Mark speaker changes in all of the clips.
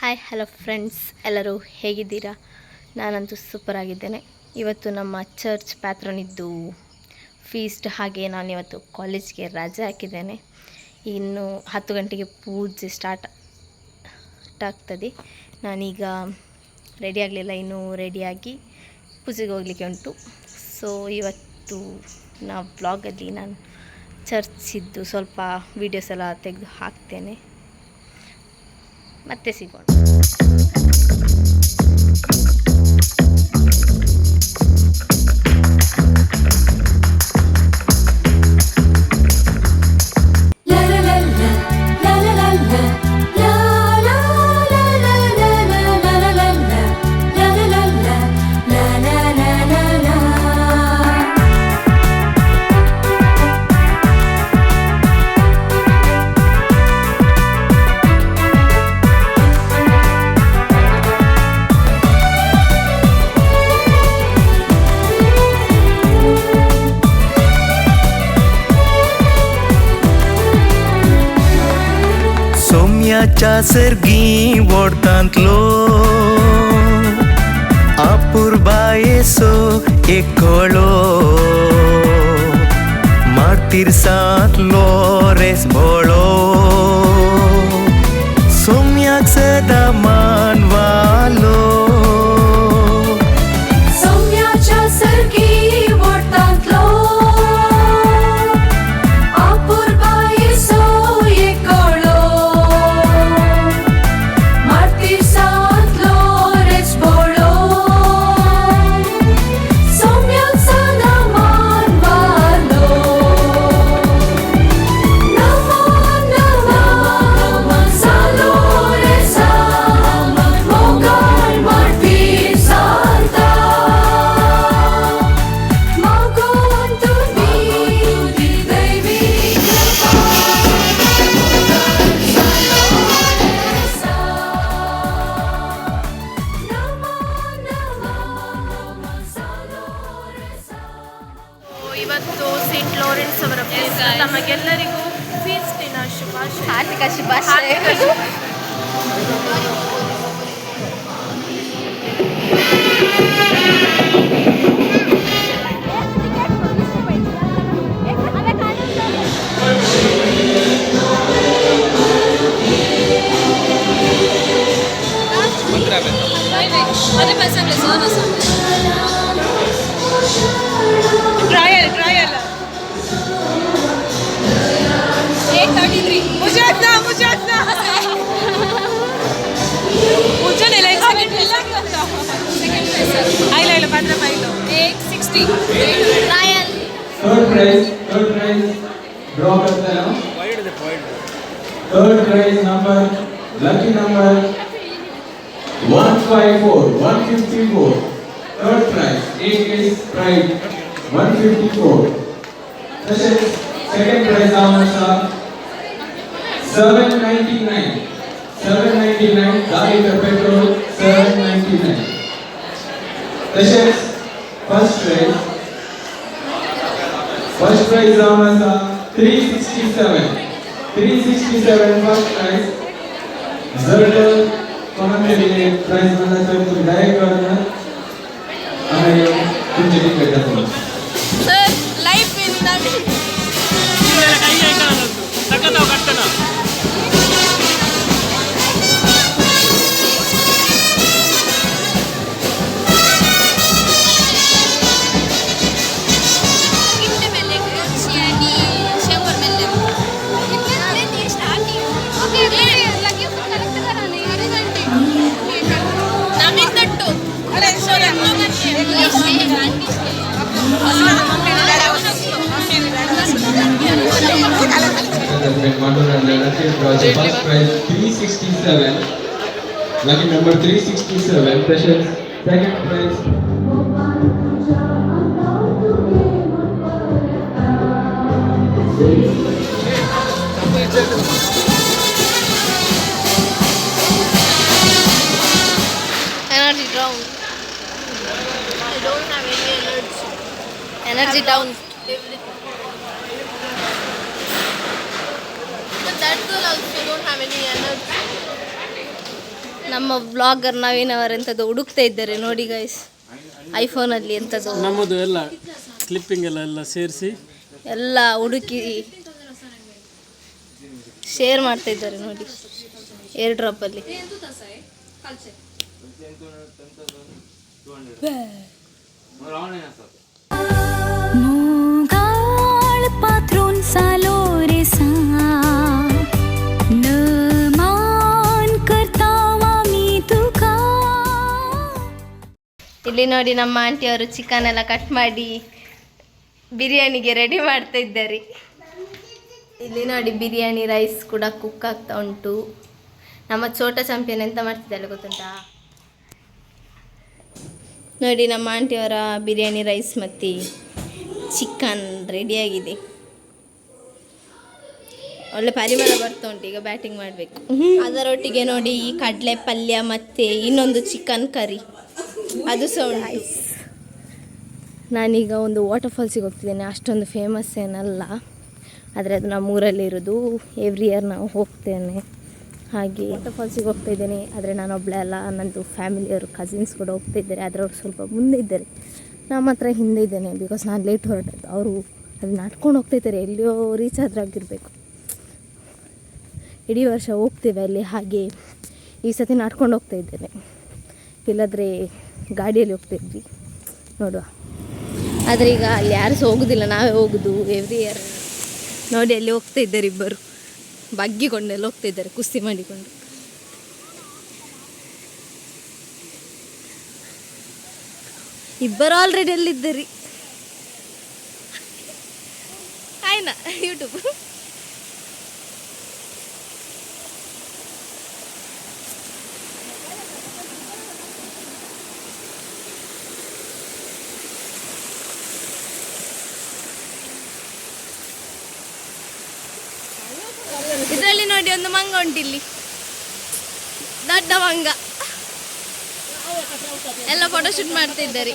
Speaker 1: Hi hello friends, ಎಲ್ಲರೂ ಹೇಗಿದ್ದೀರಾ? ನಾನಂತೂ ಸೂಪರ್ ಆಗಿದ್ದೇನೆ. ಇವತ್ತು ನಮ್ಮ ಚರ್ಚ್ ಪ್ಯಾತ್ರನಿದ್ದು ಫೀಸ್ಟ್, ಹಾಗೆ ನಾನಿವತ್ತು ಕಾಲೇಜ್ಗೆ ರಜೆ ಹಾಕಿದ್ದೇನೆ. ಇನ್ನು 10 ಗಂಟೆಗೆ ಪೂಜೆ ಸ್ಟಾರ್ಟ್ ಆಗ್ತದೆ. ನಾನೀಗ ರೆಡಿ ಆಗಲಿಲ್ಲ, ಇನ್ನೂ ರೆಡಿಯಾಗಿ ಪೂಜೆಗೆ ಹೋಗಲಿಕ್ಕೆ ಉಂಟು. ಸೊ ಇವತ್ತು ವ್ಲಾಗಲ್ಲಿ ನಾನು ಚರ್ಚಿದ್ದು ಸ್ವಲ್ಪ ವೀಡಿಯೋಸ್ ಎಲ್ಲ ತೆಗೆದು ಹಾಕ್ತೇನೆ. ಮತ್ತೆ ಸಿಗೋಣ.
Speaker 2: सोम्याच्या सर्गी ओढतांतलो अपूर्बायेसो एकळो मार्तिर्सांतलो रेस बोळो सोम्याक सदा मानवालो
Speaker 1: ಇವತ್ತು ಸೇಂಟ್ ಲಾರೆನ್ಸ್ ಅವರ ಫೀಸ್ಟ್. ತಮಗೆಲ್ಲರಿಗೂ ಫೀಸ್ಟಿನ ಶುಭಾಶಯ.
Speaker 3: ಹಾರ್ದಿಕ ಶುಭಾಶಯ.
Speaker 4: Trial. 8:33. मुझे नहीं second place. आइलो 8:60.
Speaker 1: ಟ್ರಯಲ್.
Speaker 5: Third prize draw करते हैं. Third prize number, lucky number 154. Third prize, is prize 154. Second prize आमचा 799. गाडी per petrol 799. तसेच first prize आमचा 367 first prize. जर कोणाकडे प्राइस बनला तर तुम्ही डायरेक्ट करा आणि तुमचे टिकट दाखवा.
Speaker 4: सर लाइव पे नवीन काही ऐका ना टाकत काढताना
Speaker 5: First prize 367, lucky number 367. तसेच second prize
Speaker 1: Energy down. I don't have any energy. Energy down. But that girl also don't have any energy. ನಮ್ಮ ವ್ಲಾಗರ್ ನವೀನ್ ಅವರೆಂಥದ್ದು ಹುಡುಕ್ತಾ ಇದ್ದಾರೆ ನೋಡಿ ಗೈಸ್, ಐಫೋನಲ್ಲಿ ಎಂಥದ್ದು
Speaker 4: ನಮ್ಮದು ಎಲ್ಲ ಕ್ಲಿಪ್ಪಿಂಗ್ ಎಲ್ಲ ಸೇರಿಸಿ
Speaker 1: ಎಲ್ಲ ಹುಡುಕಿ ಶೇರ್ ಮಾಡ್ತಾ ಇದ್ದಾರೆ ನೋಡಿ ಏರ್ ಡ್ರಾಪಲ್ಲಿ. ಇಲ್ಲಿ ನೋಡಿ ನಮ್ಮ ಆಂಟಿಯವರು ಚಿಕನ್ ಎಲ್ಲ ಕಟ್ ಮಾಡಿ ಬಿರಿಯಾನಿಗೆ ರೆಡಿ ಮಾಡ್ತಾ ಇದ್ದಾರೆ. ಇಲ್ಲಿ ನೋಡಿ ಬಿರಿಯಾನಿ ರೈಸ್ ಕೂಡ ಕುಕ್ ಆಗ್ತಾ ಉಂಟು. ನಮ್ಮ ಚೋಟ ಚಾಂಪಿಯನ್ ಎಂತ ಮಾಡ್ತಿದ್ದಾಳೆ ಗೊತ್ತುಂಟಾ ನೋಡಿ, ನಮ್ಮ ಆಂಟಿಯವರ ಬಿರಿಯಾನಿ ರೈಸ್ ಮತ್ತು ಚಿಕನ್ ರೆಡಿಯಾಗಿದೆ. ಒಳ್ಳೆ ಪರಿಮಳ ಬರ್ತಾ ಉಂಟು. ಈಗ ಬ್ಯಾಟಿಂಗ್ ಮಾಡಬೇಕು. ಅದರೊಟ್ಟಿಗೆ ನೋಡಿ ಈ ಕಡಲೆ ಪಲ್ಯ ಮತ್ತು ಇನ್ನೊಂದು ಚಿಕನ್ ಕರಿ ಅದು ಸಹ ಉಂಟು. ನಾನೀಗ ಒಂದು ವಾಟರ್ ಫಾಲ್ಸಿಗೆ ಹೋಗ್ತಿದ್ದೇನೆ. ಅಷ್ಟೊಂದು ಫೇಮಸ್ ಏನಲ್ಲ, ಆದರೆ ಅದು ನಮ್ಮ ಊರಲ್ಲಿ ಇರೋದು. ಎವ್ರಿ ಇಯರ್ ನಾವು ಹೋಗ್ತೇನೆ. ಹಾಗೆ ವಾಟರ್ ಫಾಲ್ಸಿಗೆ ಹೋಗ್ತಾ ಇದ್ದೇನೆ. ಆದರೆ ನಾನು ಒಬ್ಬಳೇ ಅಲ್ಲ, ನನ್ನದು ಫ್ಯಾಮಿಲಿಯವರು ಕಸಿನ್ಸ್ ಕೂಡ ಹೋಗ್ತಾ ಇದ್ದಾರೆ. ಆದರೆ ಅವರು ಸ್ವಲ್ಪ ಮುಂದೆ ಇದ್ದಾರೆ, ನಾನು ಮಾತ್ರ ಹಿಂದೆ ಇದ್ದೇನೆ. ಬಿಕಾಸ್ ನಾನು ಲೇಟ್ ಹೊರಟದ್ದು. ಅವರು ಅದು ನಡ್ಕೊಂಡು ಹೋಗ್ತಾ ಇದ್ದಾರೆ, ಎಲ್ಲಿಯೋ ರೀಚ್ ಆದರೂ ಆಗಿರಬೇಕು. ಇಡೀ ವರ್ಷ ಹೋಗ್ತೇವೆ ಅಲ್ಲಿ, ಹಾಗೆ ಈ ಸತಿ ನಡ್ಕೊಂಡು ಹೋಗ್ತಾ ಇದ್ದೇನೆ. ಇಲ್ಲಾದರೆ ಗಾಡಿಯಲ್ಲಿ ಹೋಗ್ತಿದ್ವಿ, ನೋಡುವ. ಆದರೆ ಈಗ ಅಲ್ಲಿ ಯಾರು ಸಹ ಹೋಗೋದಿಲ್ಲ, ನಾವೇ ಹೋಗೋದು ಎವ್ರಿ ಇಯರ್. ನೋಡಿ ಅಲ್ಲಿ ಹೋಗ್ತಾ ಇದ್ದಾರೆ ಇಬ್ಬರು, ಬಗ್ಗಿಕೊಂಡೆಲ್ಲ ಹೋಗ್ತಾ ಇದ್ದಾರೆ ಕುಸ್ತಿ ಮಾಡಿಕೊಂಡು. ಇಬ್ಬರು ಆಲ್ರೆಡಿ ಅಲ್ಲಿದ್ದೀರಿ. ಆಯ್ನಾ ಯೂಟ್ಯೂಬ್ ಇದರಲ್ಲಿ ನೋಡಿ ಒಂದು ಮಂಗ ಉಂಟಿಲ್ಲಿ, ದೊಡ್ಡ ಮಂಗ. ಎಲ್ಲ ಫೋಟೋ ಶೂಟ್ ಮಾಡ್ತಾ ಇದ್ದಾರೆ.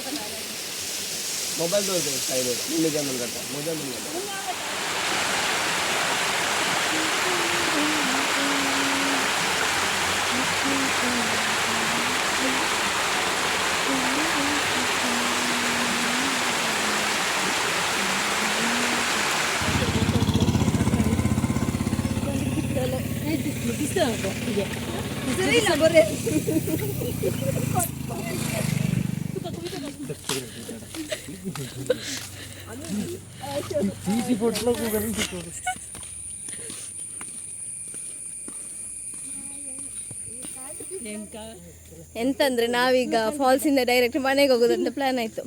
Speaker 1: ಎಂತಂದ್ರೆ ನಾವೀಗ ಫಾಲ್ಸ್ ಇಂದ ಡೈರೆಕ್ಟ್ ಮನೆಗೆ ಹೋಗೋದಂತ ಪ್ಲಾನ್ ಆಯ್ತು.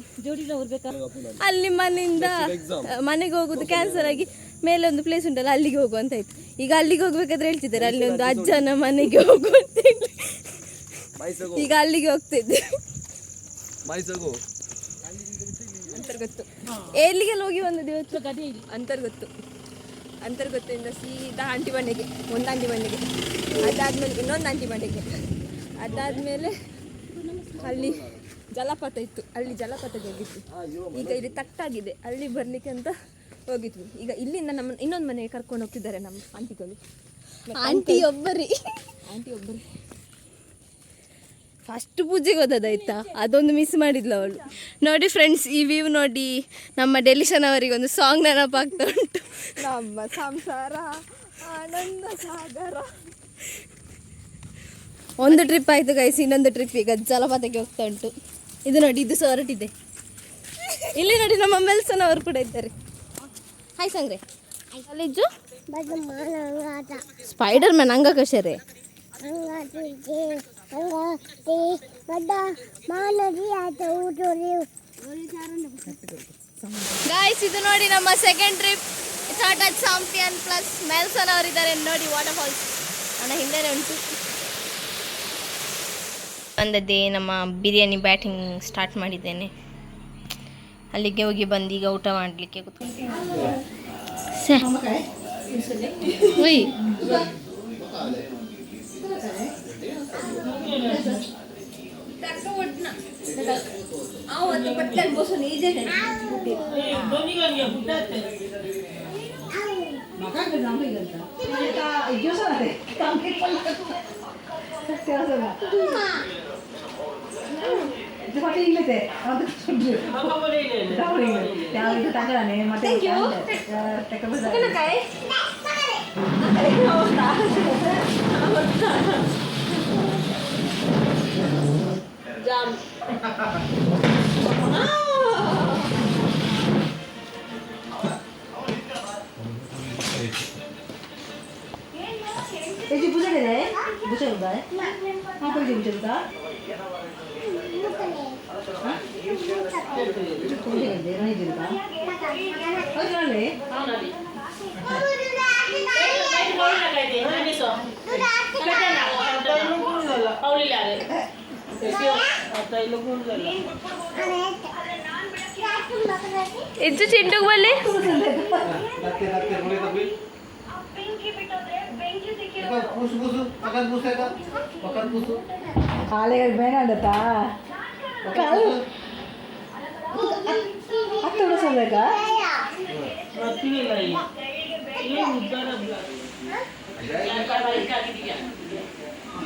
Speaker 1: ಅಲ್ಲಿ ಮನೆಯಿಂದ ಮನೆಗೆ ಹೋಗೋದು ಕ್ಯಾನ್ಸಲ್ ಆಗಿ ಮೇಲೆ ಒಂದು ಪ್ಲೇಸ್ ಉಂಟಲ್ಲ ಅಲ್ಲಿಗೆ ಹೋಗುವಂತ ಆಯ್ತು. ಈಗ ಅಲ್ಲಿಗೆ ಹೋಗ್ಬೇಕಾದ್ರೆ ಹೇಳ್ತಿದ್ದಾರೆ ಅಲ್ಲಿ ಒಂದು ಅಜ್ಜನ ಮನೆಗೆ ಹೋಗುವಂತ. ಈಗ ಅಲ್ಲಿಗೆ ಹೋಗ್ತಾ ಇದ್ದೇವೆ. ಅಂತರ್ಗೊತ್ತು ಎಲ್ಲಿಗೆಲ್ಲ ಹೋಗಿ ಒಂದು ದಿವಸ ಅಂತರ್ಗೊತ್ತಿಂದ ಸೀದಾ ಆಂಟಿ ಮನೆಗೆ, ಒಂದು ಆಂಟಿ ಮನೆಗೆ, ಅದಾದ್ಮೇಲೆ ಇನ್ನೊಂದು ಆಂಟಿ ಮನೆಗೆ, ಅದಾದ್ಮೇಲೆ ಅಲ್ಲಿ ಜಲಪಾತ ಇತ್ತು, ಅಲ್ಲಿ ಜಲಪಾತಕ್ಕೆ ಹೋಗಿತ್ತು. ಈಗ ಇಲ್ಲಿ ತಟ್ಟಾಗಿದೆ, ಅಲ್ಲಿ ಬರ್ಲಿಕ್ಕೆ ಅಂತ ಹೋಗಿದ್ವಿ. ಈಗ ಇಲ್ಲಿಂದ ನಮ್ಮ ಇನ್ನೊಂದು ಮನೆಗೆ ಕರ್ಕೊಂಡು ಹೋಗ್ತಿದ್ದಾರೆ ನಮ್ಮ ಆಂಟಿಗಳು. ಆಂಟಿ ಒಬ್ಬರಿ ಫಸ್ಟ್ ಪೂಜೆಗೆ ಹೋದದಾಯ್ತಾ, ಅದೊಂದು ಮಿಸ್ ಮಾಡಿದ್ಲು ಅವಳು. ನೋಡಿ ಫ್ರೆಂಡ್ಸ್, ಈ ವ್ಯೂ ನೋಡಿ, ನಮ್ಮ ಡೆಲಿಷನ್ ಅವರಿಗೆ ಒಂದು ಸಾಂಗ್ ನೆನಪಾಗ್ತಾ ಉಂಟು. ನಮ್ಮ ಸಂಸಾರ ಆನಂದ ಸಾಗರ. ಒಂದು ಟ್ರಿಪ್ ಆಯಿತು ಗೈಸ್, ಇನ್ನೊಂದು ಟ್ರಿಪ್ ಈಗ ಜಲಪಾತಕ್ಕೆ ಹೋಗ್ತಾ ಉಂಟು. ಇದು ನೋಡಿ, ಇದು ಸಹ ಹೊರಟಿದೆ. ಇಲ್ಲಿ ನೋಡಿ ನಮ್ಮ ಮೆಲ್ಸನ್ ಅವರು ಕೂಡ ಇದ್ದಾರೆ. ಹಾಯ್ ಸಂಗ್ರೆ. ಕಾಲೇಜು ಸ್ಪೈಡರ್ ಮ್ಯಾನ್ ಅಂಗಕಶರೇ. ಗಾಯ್ಸ್, ಇದು ನೋಡಿ ನಮ್ಮ second trip. Tata champion plus ಮೆಲ್ಸನ್ ಅವರಿದ್ದಾರೆ ನೋಡಿ. ವಾಟರ್ ಫಾಲ್ಸ್ ನನ್ನ ಹಿಂದೆನೇ ಉಂಟು. ಬಂದದ್ದೇ ನಮ್ಮ ಬಿರಿಯಾನಿ ಬ್ಯಾಟಿಂಗ್ ಸ್ಟಾರ್ಟ್ ಮಾಡಿದ್ದೇನೆ. ಅಲ್ಲಿಗೆ ಹೋಗಿ ಬಂದು ಈಗ ಊಟ ಮಾಡಲಿಕ್ಕೆ ಕೂತ್ಕೊಂಡೆ.
Speaker 3: itu pakai ingat ya untuk sundul
Speaker 4: Apa boleh ini?
Speaker 3: tahu ingat yang itu tanggalan ya mata thank you teka besar kena kai
Speaker 4: Jam.
Speaker 3: Eji buza deh buza udah apa eji buza udah Kuni kan deh nahi jadi kan oh jangan deh
Speaker 4: Nanti baru nak lagi. Nanti so. Kata nak. Tayo lugun lala. Pauli lari. Tayo lugun lala.
Speaker 1: इज्जू Chintu बोले
Speaker 3: Kali benar ada ta kalau atau udah selesai kah
Speaker 4: Roti ni lagi. Ini mudah nak buat. Yang kau balik lagi dia.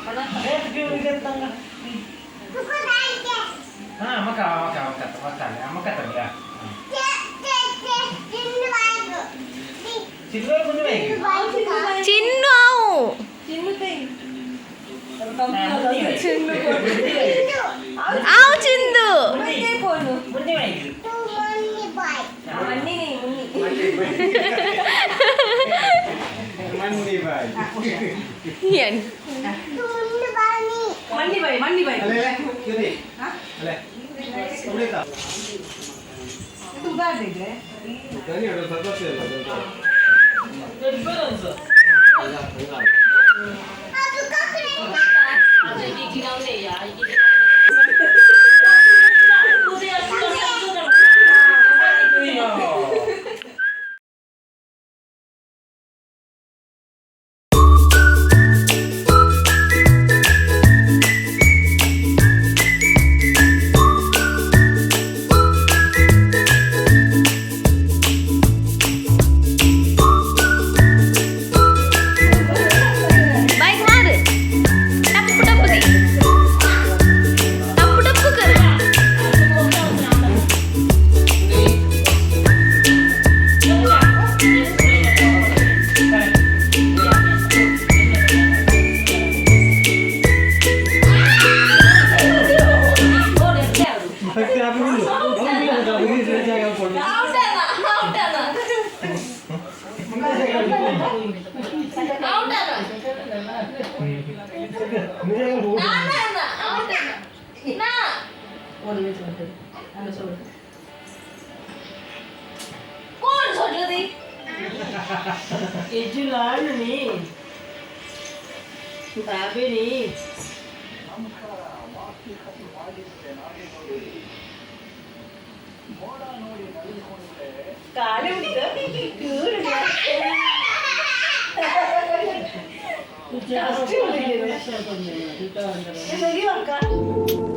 Speaker 4: Mana? Pergi ulikan tangga.
Speaker 6: makan ya. Silver punya lagi.
Speaker 1: चिन्नु आऊ चिन्नु
Speaker 6: Punya lagi. Mandi bhai.
Speaker 1: Yan.
Speaker 3: mandi baik
Speaker 6: Ale, kiri. Ale. Boleh tak?
Speaker 3: itu udah deh
Speaker 6: Tadi ada satu sel.
Speaker 4: Jadi balance. Ada di kiri ni ya.
Speaker 1: Bike मार टप टप दे टप टप कर
Speaker 4: Kejulan ni. Tapi ni. Kali udah tidur ya. Jangan lagi. Kita lagi makan.